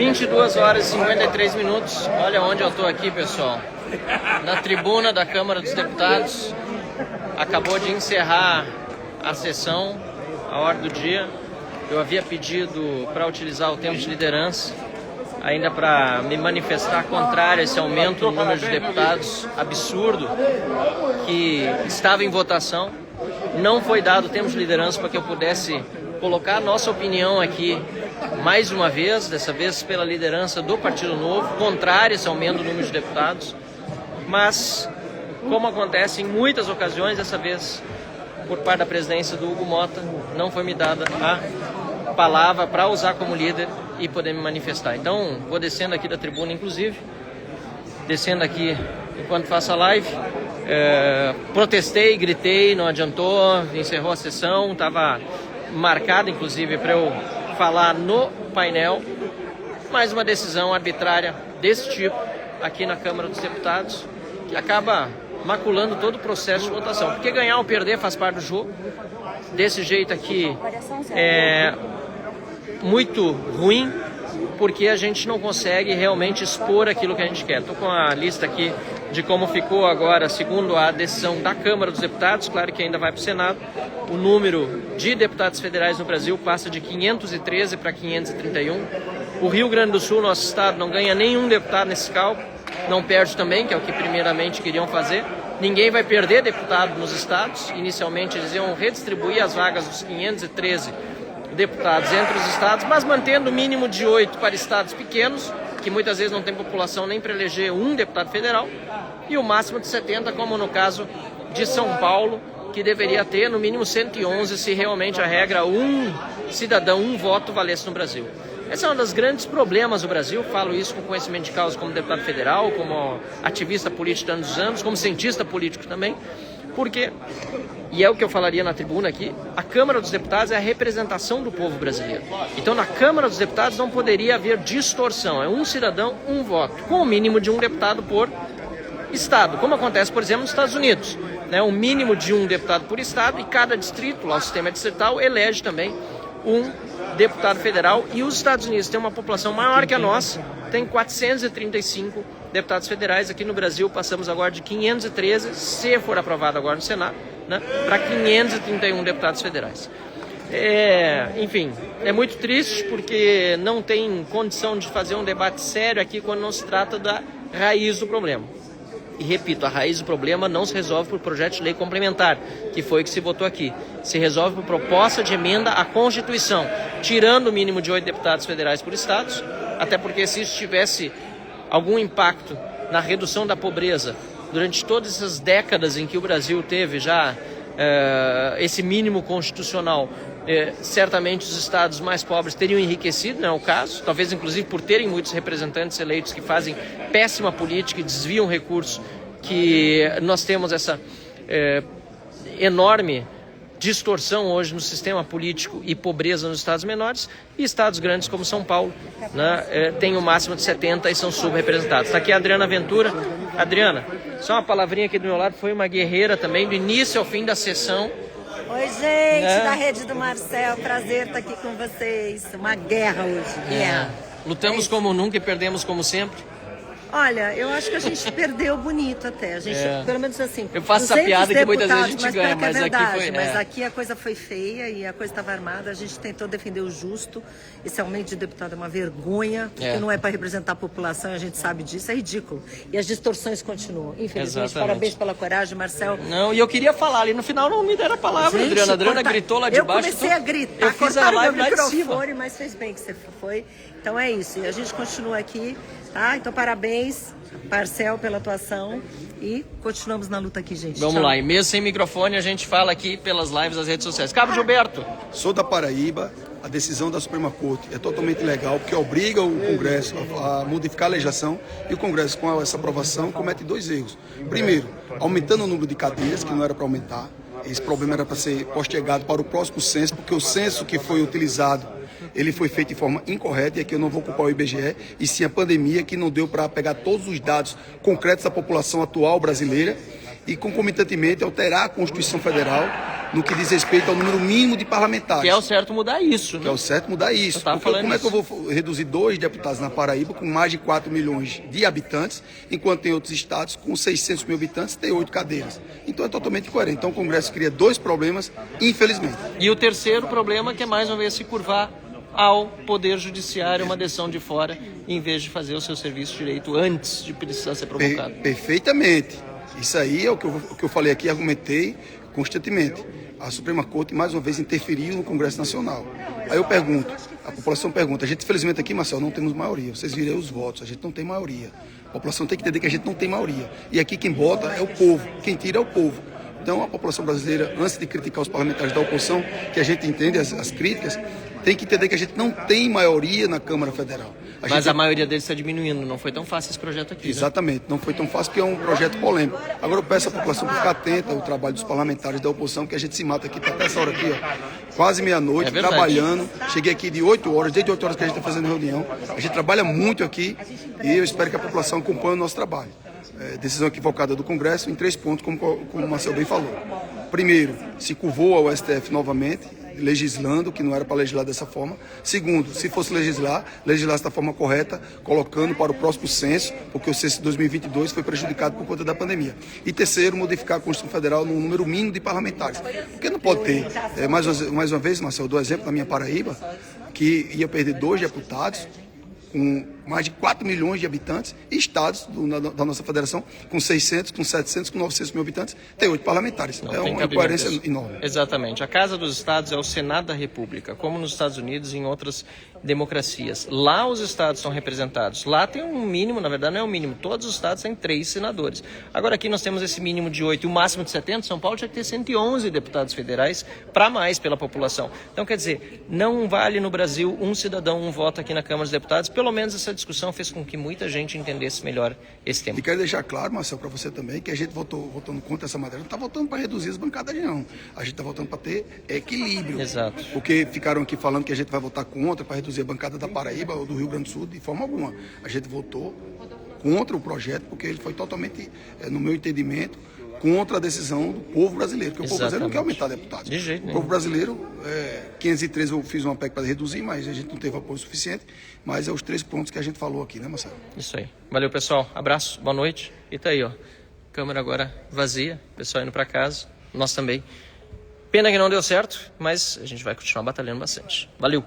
22 horas e 53 minutos. Olha onde eu estou aqui, pessoal. Na tribuna da Câmara dos Deputados. Acabou de encerrar a sessão, a hora do dia. Eu havia pedido para utilizar o tempo de liderança, ainda para me manifestar contrário a esse aumento no número de deputados absurdo que estava em votação. Não foi dado tempo de liderança para que eu pudesse colocar a nossa opinião aqui mais uma vez, dessa vez pela liderança do Partido Novo, contrária a esse aumento do número de deputados. Mas, como acontece em muitas ocasiões, dessa vez, por parte da presidência do Hugo Motta, não foi me dada a palavra para usar como líder e poder me manifestar. Então, vou descendo aqui da tribuna, inclusive, descendo aqui enquanto faço a live. Protestei, gritei, não adiantou, encerrou a sessão, estava marcado, inclusive, para eu falar no painel. Mais uma decisão arbitrária desse tipo aqui na Câmara dos Deputados, que acaba maculando todo o processo de votação. Porque ganhar ou perder faz parte do jogo. Desse jeito aqui é muito ruim, porque a gente não consegue realmente expor aquilo que a gente quer. Estou com a lista aqui de como ficou agora, segundo a decisão da Câmara dos Deputados. Claro que ainda vai para o Senado. O número de deputados federais no Brasil passa de 513 para 531. O Rio Grande do Sul, nosso estado, não ganha nenhum deputado nesse cálculo. Não perde também, que é o que primeiramente queriam fazer. Ninguém vai perder deputado nos estados. Inicialmente eles iam redistribuir as vagas dos 513 deputados entre os estados, mas mantendo o mínimo de 8 para estados pequenos, que muitas vezes não tem população nem para eleger um deputado federal, e o máximo de 70, como no caso de São Paulo, que deveria ter no mínimo 111 se realmente a regra um cidadão, um voto valesse no Brasil. Esse é um dos grandes problemas do Brasil. Falo isso com conhecimento de causa como deputado federal, como ativista político há tantos anos, como cientista político também, porque, e é o que eu falaria na tribuna aqui, a Câmara dos Deputados é a representação do povo brasileiro. Então, na Câmara dos Deputados não poderia haver distorção. É um cidadão, um voto, com o mínimo de um deputado por estado, como acontece, por exemplo, nos Estados Unidos. O mínimo de um deputado por estado, e cada distrito, lá o sistema distrital, elege também um deputado federal. E os Estados Unidos têm uma população maior que a nossa, tem 435 deputados federais. Aqui no Brasil passamos agora de 513, se for aprovado agora no Senado, para 531 deputados federais. Enfim, é muito triste porque não tem condição de fazer um debate sério aqui quando não se trata da raiz do problema. E repito, a raiz do problema não se resolve por projeto de lei complementar, que foi o que se votou aqui. Se resolve por proposta de emenda à Constituição, tirando o mínimo de 8 deputados federais por estados, até porque se isso tivesse algum impacto na redução da pobreza durante todas essas décadas em que o Brasil teve já esse mínimo constitucional, certamente os estados mais pobres teriam enriquecido, não é o caso, talvez inclusive por terem muitos representantes eleitos que fazem péssima política e desviam recursos, que nós temos essa enorme distorção hoje no sistema político e pobreza nos estados menores, e estados grandes como São Paulo, tem o máximo de 70 e são subrepresentados. Está aqui a Adriana Ventura. Adriana, só uma palavrinha aqui do meu lado, foi uma guerreira também, do início ao fim da sessão. Oi, gente, da Rede do Marcel, prazer estar aqui com vocês. Uma guerra hoje, guerra. Lutamos como nunca e perdemos como sempre. Olha, eu acho que a gente perdeu bonito até. A gente, pelo menos assim. Eu faço essa piada que muitas vezes a gente ganha, mas verdade, aqui foi. Mas aqui a coisa foi feia e a coisa estava armada. A gente tentou defender o justo. Esse aumento de deputado é uma vergonha, porque não é para representar a população, a gente sabe disso, é ridículo. E as distorções continuam. Infelizmente, exatamente. Parabéns pela coragem, Marcel. Não, e eu queria falar ali, no final não me deram a palavra, gente, Adriana. A Adriana gritou lá de baixo. Eu comecei a gritar, eu fiz a live lá de cima. Mas fez bem que você foi. Então é isso, e a gente continua aqui, tá? Então parabéns, Marcel, pela atuação e continuamos na luta aqui, gente. Vamos Tchau. lá, e mesmo sem microfone a gente fala aqui pelas lives das redes sociais. Cabo Gilberto. Sou da Paraíba, a decisão da Suprema Corte é totalmente legal, porque obriga o Congresso a modificar a legislação, e o Congresso, com essa aprovação, comete 2 erros. Primeiro, aumentando o número de cadeiras, que não era para aumentar. Esse problema era para ser postergado para o próximo censo, porque o censo que foi utilizado, ele foi feito de forma incorreta, e aqui eu não vou culpar o IBGE, e sim a pandemia, que não deu para pegar todos os dados concretos da população atual brasileira, e concomitantemente alterar a Constituição Federal no que diz respeito ao número mínimo de parlamentares. Que é o certo mudar isso, né? Que é o certo mudar isso. Como é que eu vou reduzir 2 deputados na Paraíba com mais de 4 milhões de habitantes, enquanto tem outros estados com 600 mil habitantes tem 8 cadeiras? Então é totalmente incoerente. Então o Congresso cria 2 problemas, infelizmente. E o terceiro problema que é mais uma vez se curvar ao Poder Judiciário, uma decisão de fora, em vez de fazer o seu serviço direito antes de precisar ser provocado. Perfeitamente. Isso aí é o que eu falei aqui, argumentei constantemente. A Suprema Corte, mais uma vez, interferiu no Congresso Nacional. Aí eu pergunto, a população pergunta, a gente, infelizmente, aqui, Marcelo, não temos maioria. Vocês viram os votos, a gente não tem maioria. A população tem que entender que a gente não tem maioria. E aqui quem bota é o povo, quem tira é o povo. Então, a população brasileira, antes de criticar os parlamentares da oposição, que a gente entende as críticas, tem que entender que a gente não tem maioria na Câmara Federal. Mas a maioria deles está diminuindo, não foi tão fácil esse projeto aqui. Exatamente, né? Não foi tão fácil porque é um projeto polêmico. Agora eu peço à população para ficar atenta ao trabalho dos parlamentares da oposição, que a gente se mata aqui, até essa hora aqui, ó, quase meia-noite, trabalhando. Cheguei aqui de 8 horas, desde 8 horas que a gente está fazendo reunião. A gente trabalha muito aqui e eu espero que a população acompanhe o nosso trabalho. Decisão equivocada do Congresso em 3 pontos, como o Marcelo bem falou. Primeiro, se curvou ao STF novamente, legislando, que não era para legislar dessa forma. Segundo, se fosse legislar da forma correta, colocando para o próximo censo, porque o censo de 2022 foi prejudicado por conta da pandemia. E terceiro, modificar a Constituição Federal no número mínimo de parlamentares. Porque não pode ter, mais uma vez, Marcelo, eu dou exemplo da minha Paraíba, que ia perder 2 deputados, com mais de 4 milhões de habitantes, e estados da nossa federação com 600, com 700, com 900 mil habitantes, tem 8 parlamentares. É uma incoerência enorme. Exatamente. A Casa dos Estados é o Senado da República, como nos Estados Unidos e em outras democracias. Lá os estados são representados. Lá tem um mínimo, na verdade não é um mínimo, todos os estados têm 3 senadores. Agora aqui nós temos esse mínimo de 8 e o máximo de 70, São Paulo tinha que ter 111 deputados federais para mais pela população. Então quer dizer, não vale no Brasil um cidadão, um voto aqui na Câmara dos Deputados. Pelo menos essa discussão fez com que muita gente entendesse melhor esse tema. E quero deixar claro, Marcelo, para você também, que a gente votando contra essa matéria, não está votando para reduzir as bancadas, não. A gente está votando para ter equilíbrio. Exato. Porque ficaram aqui falando que a gente vai votar contra para reduzir a bancada da Paraíba ou do Rio Grande do Sul, de forma alguma. A gente votou contra o projeto, porque ele foi totalmente, no meu entendimento, contra a decisão do povo brasileiro. Porque o povo brasileiro não quer aumentar deputados. De jeito nenhum. O povo brasileiro, 513 eu fiz uma PEC para reduzir, mas a gente não teve apoio suficiente. Mas é os 3 pontos que a gente falou aqui, né, Marcelo? Isso aí. Valeu, pessoal. Abraço, boa noite. E tá aí, ó. Câmara agora vazia, pessoal indo para casa. Nós também. Pena que não deu certo, mas a gente vai continuar batalhando bastante. Valeu!